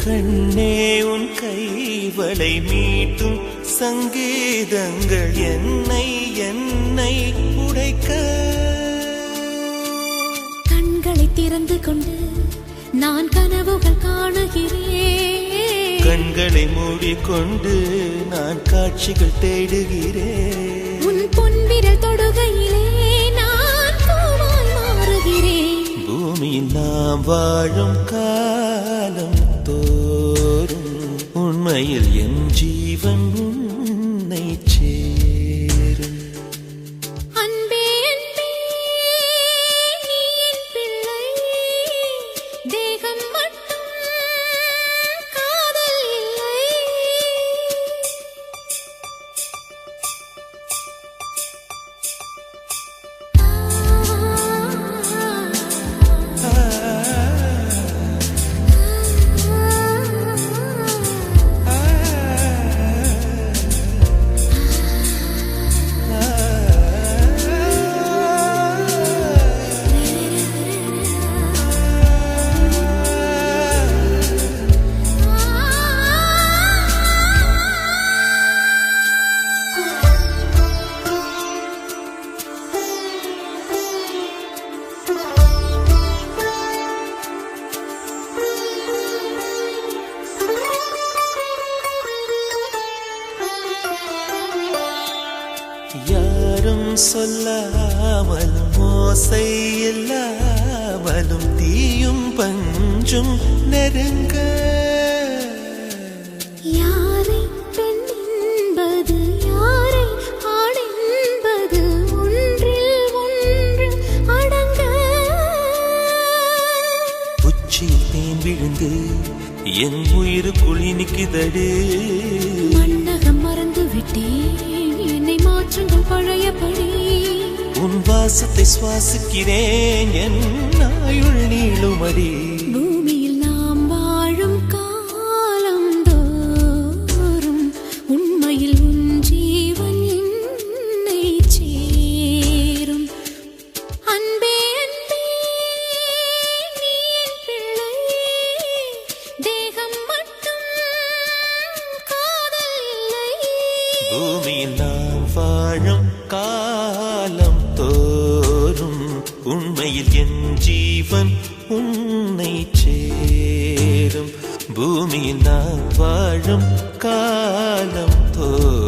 கண்ணே உன் கைவளை மீட்டும் சங்கீதங்கள் என்னை என்னை உடைக்க கண்களை திறந்து கொண்டு நான் கனவுகள் காணுகிறேன். கண்களை மூடிக்கொண்டு நான் காட்சிகள் தேடுகிறேன். உன் பொன்விரல் தொடுகையிலே நான் பூவாய் மாறுகிறேன். பூமியில் நாம் வாழும் காலம் தோறும் உண்மையில் என் ஜீவன் உன்னை சேரும். அன்பே அன்பே நீ என் பிள்ளை, தேகம் மட்டும் காதல் இல்லை. யாரும் சொல்லாமலும் மோசை இல்லாமலும் தீயும் பஞ்சும் நெருங்க யாரை பெண் என்பது யாரை ஆண் என்பது ஒன்றில் ஒன்று அடங்க உச்சியில் தேன் விழுந்து என் உயிருக்குள் இனிக்குதடு. மன்னகம் மறந்து விட்டேன், என்னை மாற்றுங்கள் பழையபடி. உன் வாசத்தை சுவாசிக்கிறேன், என் ஆயுள் நீளுமடி. பூமியில் நாம் வாழும் காலம் தோறும் உண்மையில் உன் ஜீவன் என்னை சேரும். அன்பே அன்பே நீ என் பிள்ளை, தேகம் மட்டும் காதல் இல்லை. பூமியில் நாம் வாழும் காலம் தோறும் உண்மையில் என் ஜீவன் உன்னை சேரும். பூமியில் நாம் வாழும் காலம் தோறும்